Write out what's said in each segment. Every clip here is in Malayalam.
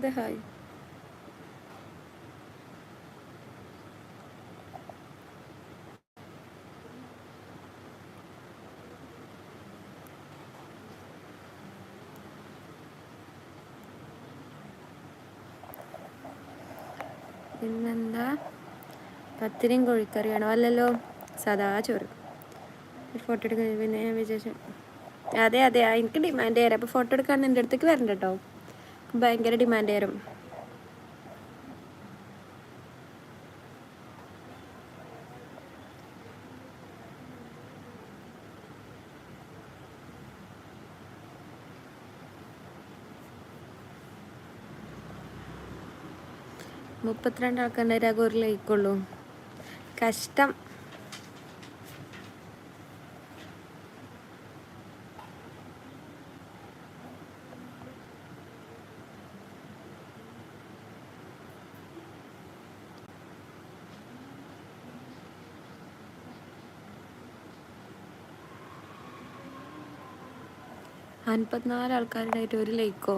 മുഹമ്മദ് ഹായ്. പിന്നെന്താ, പത്തിരിയും കോഴിക്കറിയാണോ? അല്ലല്ലോ, സാദാ ചോറ്. ഫോട്ടോ എടുക്കാൻ പിന്നെ ഞാൻ വിചാരിച്ചു. അതെ അതെ, എനിക്ക് ഡിമാൻഡ് ചെയ്യാം. അപ്പോൾ ഫോട്ടോ എടുക്കാൻ എൻ്റെ അടുത്തേക്ക് വരണ്ട കേട്ടോ, ഭയങ്കര ഡിമാൻഡ് ചെയ്യാം. 32 ആൾക്കാരുടെ ഒരു ലൈക്കുള്ളൂ, കഷ്ടം. അൻപത്തിനാല് ആൾക്കാരുണ്ടായിട്ട് ഒരു ലൈക്കോ?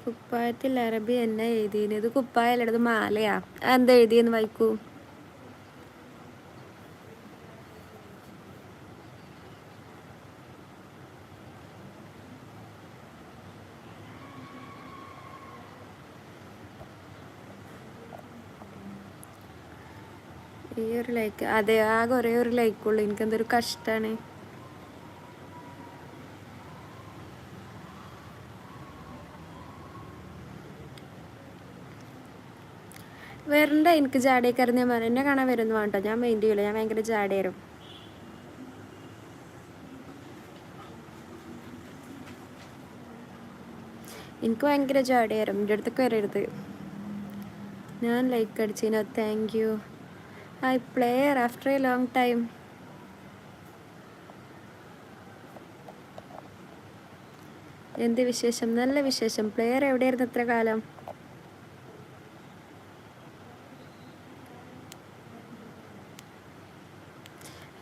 കുപ്പായത്തിൽ അറബി എന്നാ എഴുതിയത്? ഇത് കുപ്പായല്ല, ഇത് മാലയാ. എന്താ എഴുതിയെന്ന് വായിക്കൂ. ഈ ഒരു ലൈക്ക്, അതെ, ആകെ ഒരേ ഒരു ലൈക്കുള്ളൂ. എനിക്കെന്തൊരു കഷ്ടമാണ്. വരണ്ട, എനിക്ക് ജാടയൊക്കെ ഞാൻ പറഞ്ഞു, എന്നെ കാണാൻ വരുന്നു വേണ്ടോ, ഞാൻ മൈൻഡ് ചെയ്യില്ല, ഞാൻ ഭയങ്കര ജാടയായിരുന്നു. എനിക്ക് ഭയങ്കര ജാടയായിരുന്നു, എൻ്റെ അടുത്തൊക്കെ വരരുത്. ഞാൻ ലൈക്ക് അടിച്ചിനോ, thank you. I player after a long time. എന്ത് വിശേഷം? നല്ല വിശേഷം. പ്ലെയർ എവിടെയായിരുന്നു ഇത്ര കാലം?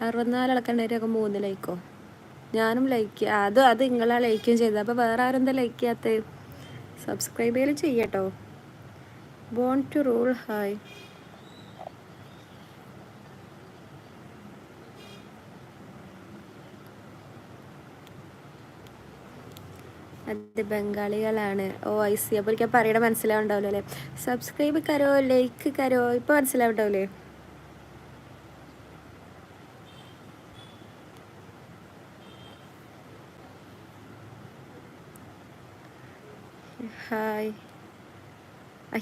അറുപത്തിനാല് ആൾക്കാരുണ്ടായിരിക്കും, 3 ലൈക്കോ? ഞാനും ലൈക്ക്, അത് നിങ്ങളാ ലൈക്കും ചെയ്തത്. അപ്പോൾ വേറെ ആരെന്താ ലൈക്ക് ചെയ്യാത്ത? സബ്സ്ക്രൈബ് ചെയ്യലും ചെയ്യട്ടോ. Born to rule hi. അത് ബംഗാളികളാണ്. ഓ ഐ സി. അപ്പോൾ എനിക്ക് പറയണ മനസ്സിലാവുണ്ടാവില്ല അല്ലേ? സബ്സ്ക്രൈബ് കരോ, ലൈക്ക് കരോ, ഇപ്പോൾ മനസ്സിലാവുണ്ടാവില്ലേ? ഹായ്.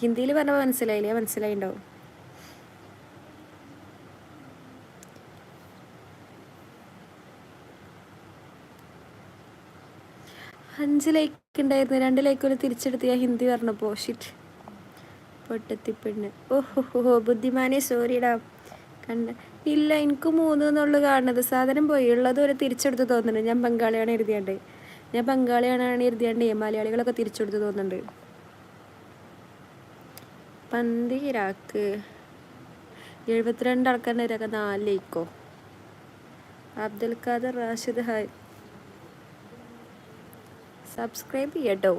ഹിന്ദിയിൽ പറഞ്ഞപ്പോൾ മനസ്സിലായില്ലേ? മനസ്സിലായിണ്ടാവും. അഞ്ച് ലൈക്ക് ഉണ്ടായിരുന്നു, 2 ലൈക്ക് തിരിച്ചെടുത്ത് ഞാൻ ഹിന്ദി പറഞ്ഞപ്പോൾ. ഷിറ്റ്, പൊട്ടത്തിപ്പെണ്ണ്. ഓഹോ ബുദ്ധിമാനെ, സോറിടാ. കണ്ട ഇല്ല, എനിക്ക് 3 എന്നുള്ളു കാണുന്നത്. സാധനം പോയി, ഉള്ളത് ഒരു തിരിച്ചെടുത്ത് തോന്നുന്നുണ്ട്. ഞാൻ ബംഗാളിയാണ് എഴുതിയാണ്ട്, മലയാളികളൊക്കെ തിരിച്ചെടുത്ത് തോന്നുന്നുണ്ട്. പന്തീരാക്ക് 72 ആൾക്കാരുടെ 4 ലൈക്കോ? അബ്ദുൽ ഖാദർ റാഷിദ് ഹായ്. സബ്സ്ക്രൈബ് ചെയ്യട്ടോ.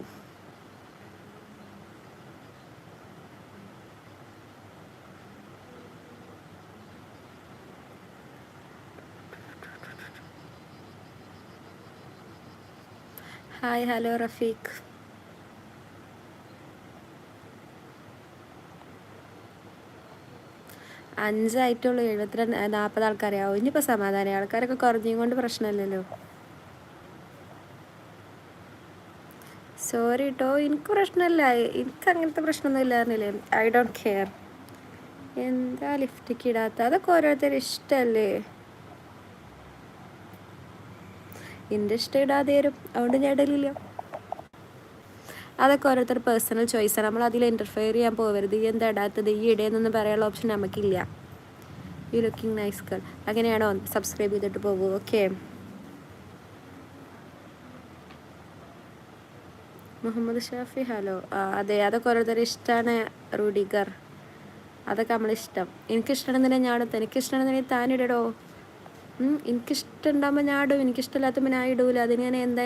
Hi, hello Rafeeq. അഞ്ചായിട്ടുള്ളൂ, 40 ആൾക്കാരെയാവും. ഇനിയിപ്പോൾ സമാധാനം, ആൾക്കാരൊക്കെ കുറഞ്ഞും കൊണ്ട് പ്രശ്നമില്ലല്ലോ. സോറി കേട്ടോ, എനിക്ക് പ്രശ്നമില്ല, എനിക്ക് അങ്ങനത്തെ പ്രശ്നമൊന്നും ഇല്ലായിരുന്നില്ലേ. I don't care. എന്താ ലിഫ്റ്റിക്ക് ഇടാത്ത? അതൊക്കെ ഓരോരുത്തരും ഇഷ്ടമല്ലേ. എൻ്റെ ഇഷ്ടം ഇടാതെ വരും, അതുകൊണ്ട് ഞാൻ ഇടലില്ല. അതൊക്കെ ഓരോരുത്തർ പേഴ്സണൽ ചോയ്സാണ്, നമ്മൾ അതിൽ ഇൻ്റർഫെയർ ചെയ്യാൻ പോകരുത്. ഈ എന്താ ഇടാത്തത്, ഈ ഇടയെന്നൊന്നും പറയാനുള്ള ഓപ്ഷൻ നമുക്കില്ല. You looking nice girl. അങ്ങനെയാണോ? സബ്സ്ക്രൈബ് ചെയ്തിട്ട് പോകൂ. ഓക്കെ. മുഹമ്മദ് ഷാഫി ഹലോ. അതെ, അതൊക്കെ ഓരോരുത്തർ ഇഷ്ടമാണ്. റൂഡിഗർ, അതൊക്കെ നമ്മളിഷ്ടം. എനിക്കിഷ്ടമാണെന്നുണ്ടെങ്കിൽ ഞാൻ ഇടും, എനിക്കിഷ്ടമാണെന്നുണ്ടെങ്കിൽ താനിടടോ. എനിക്കിഷ്ടം ഉണ്ടാകുമ്പോൾ ഞാൻ ഇടും, എനിക്കിഷ്ടമില്ലാത്തപ്പോൾ ഞാൻ ഇടൂല. അതിന് ഞാൻ എന്താ